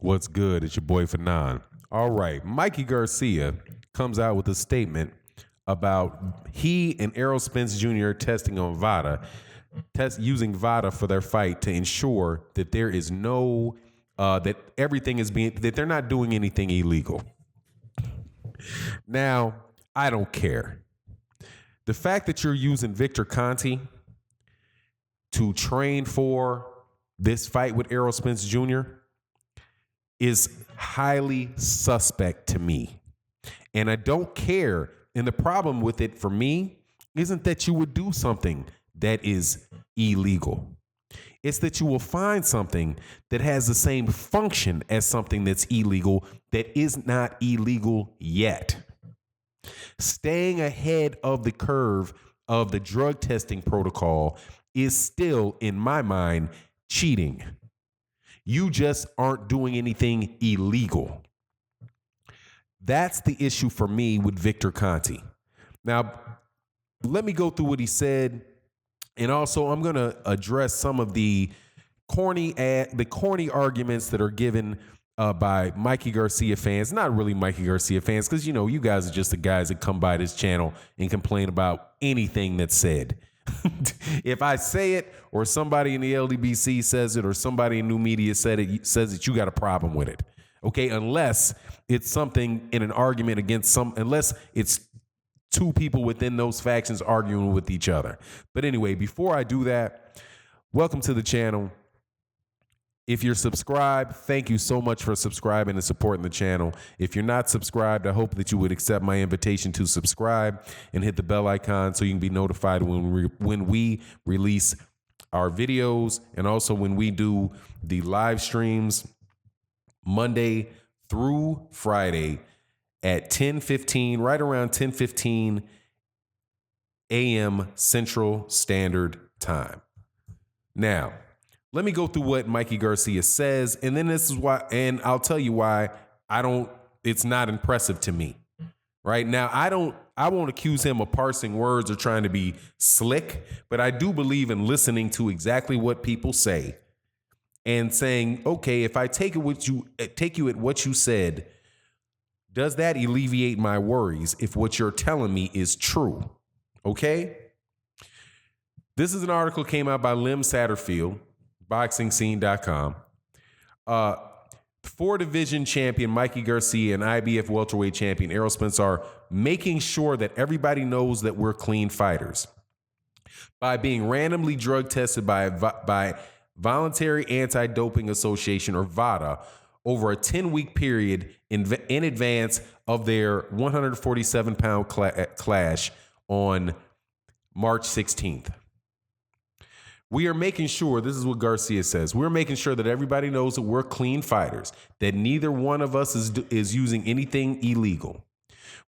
What's good? It's your boy Fanon. All right, Mikey Garcia comes out with a statement about he and Errol Spence Jr. testing on Vada, using Vada for their fight to ensure that there is no that everything is being that they're not doing anything illegal. Now, I don't care. The fact that you're using Victor Conte to train for this fight with Errol Spence Jr. is highly suspect to me. And I don't care. And the problem with it for me isn't that you would do something that is illegal. It's that you will find something that has the same function as something that's illegal that is not illegal yet. Staying ahead of the curve of the drug testing protocol is still, in my mind, cheating. You just aren't doing anything illegal. That's the issue for me with Victor Conte. Now, let me go through what he said, and also I'm going to address some of the corny arguments that are given by Mikey Garcia fans. Not really Mikey Garcia fans, because, you guys are just the guys that come by this channel and complain about anything that's said. If I say it, or somebody in the LDBC says it, or somebody in new media says it, you got a problem with it. Okay, unless it's something in an argument against unless it's two people within those factions arguing with each other. But anyway, before I do that, welcome to the channel. If you're subscribed, thank you so much for subscribing and supporting the channel. If you're not subscribed, I hope that you would accept my invitation to subscribe and hit the bell icon so you can be notified when we release our videos, and also when we do the live streams Monday through Friday at 10:15, right around 10:15 a.m. Central Standard Time. Now, let me go through what Mikey Garcia says, and then this is why, and I'll tell you why it's not impressive to me. Right now, I won't accuse him of parsing words or trying to be slick, but I do believe in listening to exactly what people say and saying, okay, if I take you at what you said, does that alleviate my worries if what you're telling me is true? Okay? This is an article came out by Lim Satterfield, BoxingScene.com. Four-division champion Mikey Garcia and IBF welterweight champion Errol Spence are making sure that everybody knows that we're clean fighters by being randomly drug tested by Voluntary Anti-Doping Association, or Vada, over a 10-week period in advance of their 147-pound clash on March 16th. We are making sure, this is what Garcia says, we're making sure that everybody knows that we're clean fighters, that neither one of us is using anything illegal.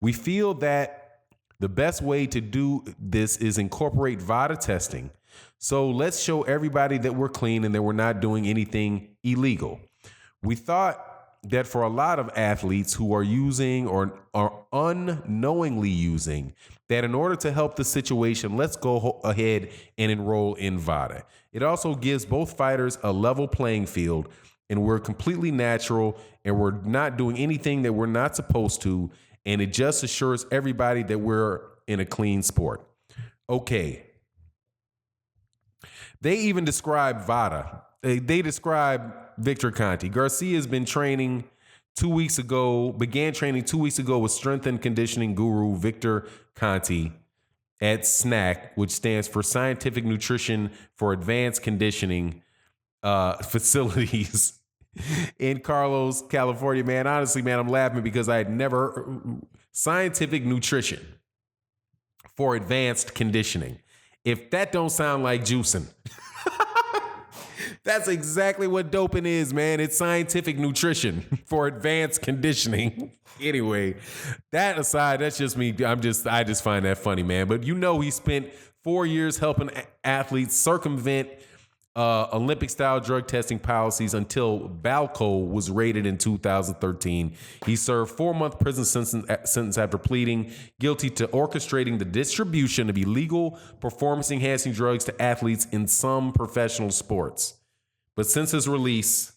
We feel that the best way to do this is incorporate Vada testing. So let's show everybody that we're clean and that we're not doing anything illegal. We thought that for a lot of athletes who are using or are unknowingly using, that in order to help the situation, let's go ahead and enroll in Vada. It also gives both fighters a level playing field, and we're completely natural, and we're not doing anything that we're not supposed to, and it just assures everybody that we're in a clean sport. Okay. They even describe Vada. They describe Victor Conte. Garcia has been training 2 weeks ago, began training 2 weeks ago with strength and conditioning guru Victor Conte at SNAC, which stands for Scientific Nutrition for Advanced Conditioning Facilities in Carlos, California. Man, honestly, man, I'm laughing because I had never Scientific Nutrition for Advanced Conditioning. If that don't sound like juicing. That's exactly what doping is, man. It's scientific nutrition for advanced conditioning. Anyway, that aside, that's just me. I just find that funny, man. But he spent 4 years helping athletes circumvent Olympic-style drug testing policies until Balco was raided in 2013. He served 4-month prison sentence after pleading guilty to orchestrating the distribution of illegal performance-enhancing drugs to athletes in some professional sports. But since his release,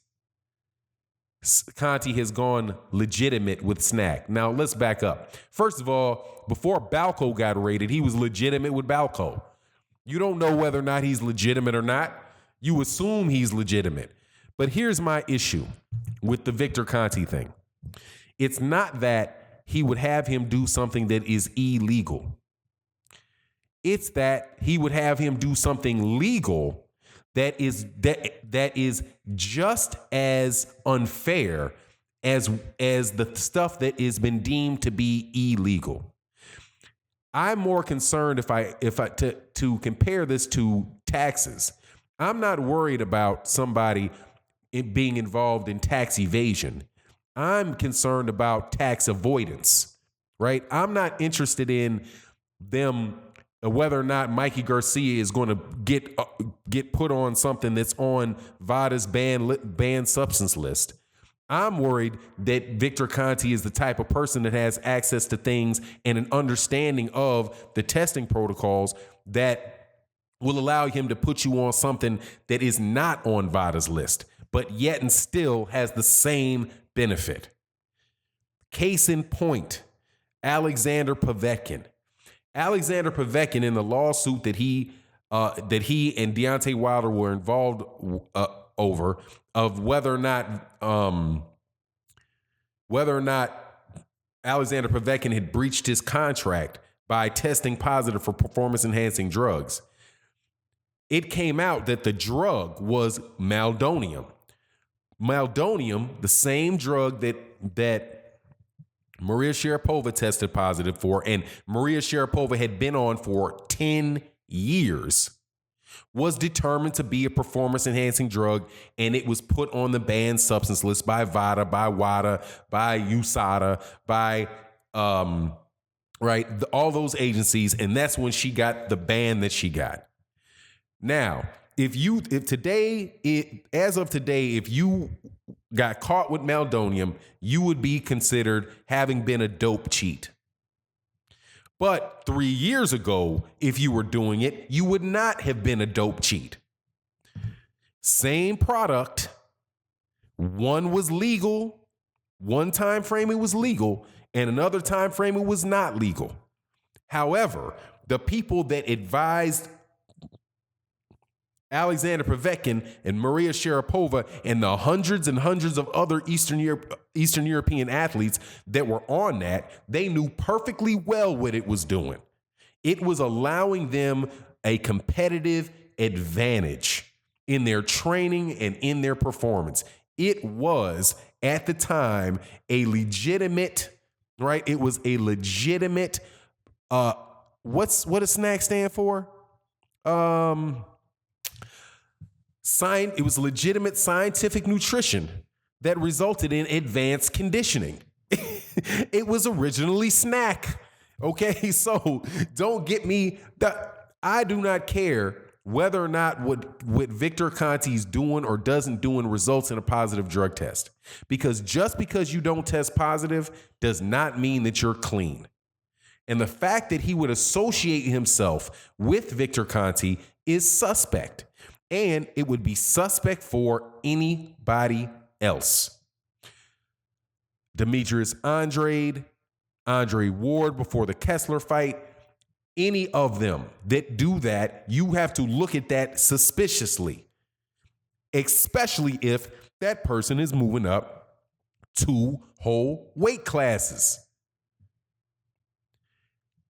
Conte has gone legitimate with Snack. Now, let's back up. First of all, before Balco got raided, he was legitimate with Balco. You don't know whether or not he's legitimate or not. You assume he's legitimate. But here's my issue with the Victor Conte thing. It's not that he would have him do something that is illegal. It's that he would have him do something legal that is just as unfair as the stuff that has been deemed to be illegal. I'm more concerned to compare this to taxes. I'm not worried about somebody being involved in tax evasion. I'm concerned about tax avoidance, right? I'm not interested in them whether or not Mikey Garcia is going to get put on something that's on Vada's banned substance list. I'm worried that Victor Conte is the type of person that has access to things and an understanding of the testing protocols that will allow him to put you on something that is not on Vada's list, but yet and still has the same benefit. Case in point, Alexander Povetkin. Alexander Povetkin, in the lawsuit that he and Deontay Wilder were involved over, of whether or not Alexander Povetkin had breached his contract by testing positive for performance-enhancing drugs. It came out that the drug was meldonium. Meldonium, the same drug that Maria Sharapova tested positive for, and Maria Sharapova had been on for 10 years, was determined to be a performance-enhancing drug, and it was put on the banned substance list by Vada, by Wada, by USADA, by all those agencies, and that's when she got the ban that she got. Now, if you got caught with meldonium, you would be considered having been a dope cheat. But 3 years ago, if you were doing it, you would not have been a dope cheat. Same product. One was legal. One time frame it was legal, and another time frame it was not legal. However, the people that advised Alexander Povetkin and Maria Sharapova and the hundreds and hundreds of other Eastern European athletes that were on that, they knew perfectly well what it was doing. It was allowing them a competitive advantage in their training and in their performance. It was, at the time, a legitimate, right? It was a legitimate, what does SNAC stand for? It was legitimate scientific nutrition that resulted in advanced conditioning. It was originally snack. Okay, so don't get me. I do not care whether or not what Victor Conte's doing or doesn't doing results in a positive drug test. Because just because you don't test positive does not mean that you're clean. And the fact that he would associate himself with Victor Conte is suspect. And it would be suspect for anybody else. Demetrius Andrade, Andre Ward before the Kessler fight, any of them that do that, you have to look at that suspiciously, especially if that person is moving up 2 whole weight classes.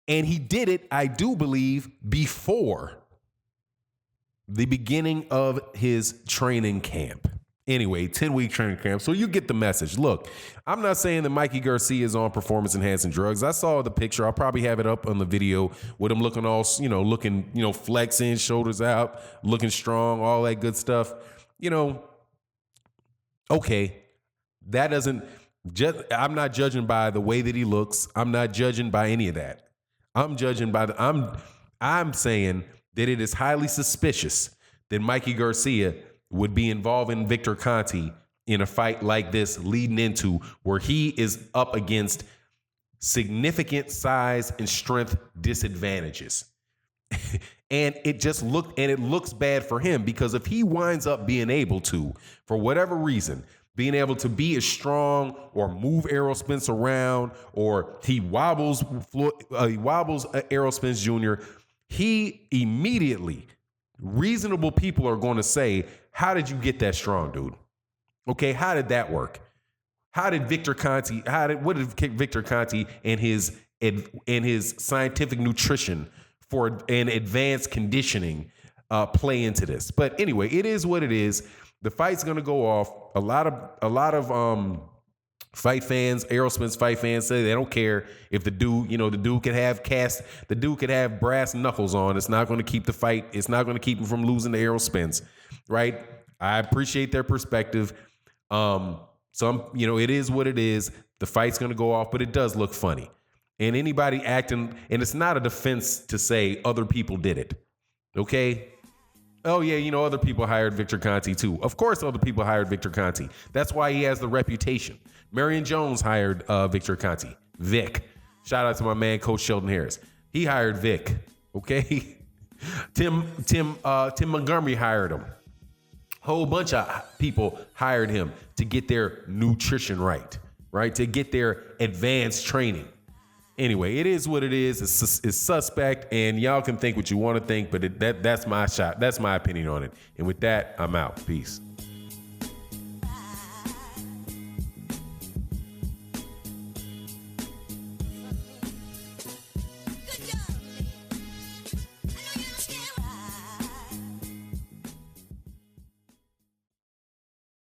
And he did it, I do believe, before the beginning of his training camp. Anyway, 10-week training camp. So you get the message. Look, I'm not saying that Mikey Garcia is on performance-enhancing drugs. I saw the picture. I'll probably have it up on the video with him looking all, flexing, shoulders out, looking strong, all that good stuff. Okay, that doesn't. I'm not judging by the way that he looks. I'm not judging by any of that. I'm judging by I'm saying that it is highly suspicious that Mikey Garcia would be involved in Victor Conte in a fight like this, leading into where he is up against significant size and strength disadvantages. And it looks bad for him, because if he winds up being able to, for whatever reason, being able to be as strong or move Errol Spence around, or he wobbles Errol Spence Jr., he immediately, reasonable people are going to say, how did you get that strong, dude? Okay, how did that work? What did Victor Conte and his scientific nutrition for an advanced conditioning play into this? But anyway, it is what it is. The fight's gonna go off. A lot of fight fans, Errol Spence fight fans, say they don't care if the dude could have brass knuckles on. It's not gonna keep the fight. It's not gonna keep him from losing to Errol Spence, right? I appreciate their perspective. It is what it is. The fight's gonna go off, but it does look funny. And anybody acting, and it's not a defense to say other people did it. Okay? Oh yeah, other people hired Victor Conte too. Of course other people hired Victor Conte. That's why he has the reputation. Marion Jones hired Victor Conte. Vic. Shout out to my man, Coach Sheldon Harris. He hired Vic. Okay? Tim Montgomery hired him. Whole bunch of people hired him to get their nutrition right? To get their advanced training. Anyway, it is what it is. It's suspect, and y'all can think what you want to think, but that's my shot. That's my opinion on it. And with that, I'm out. Peace.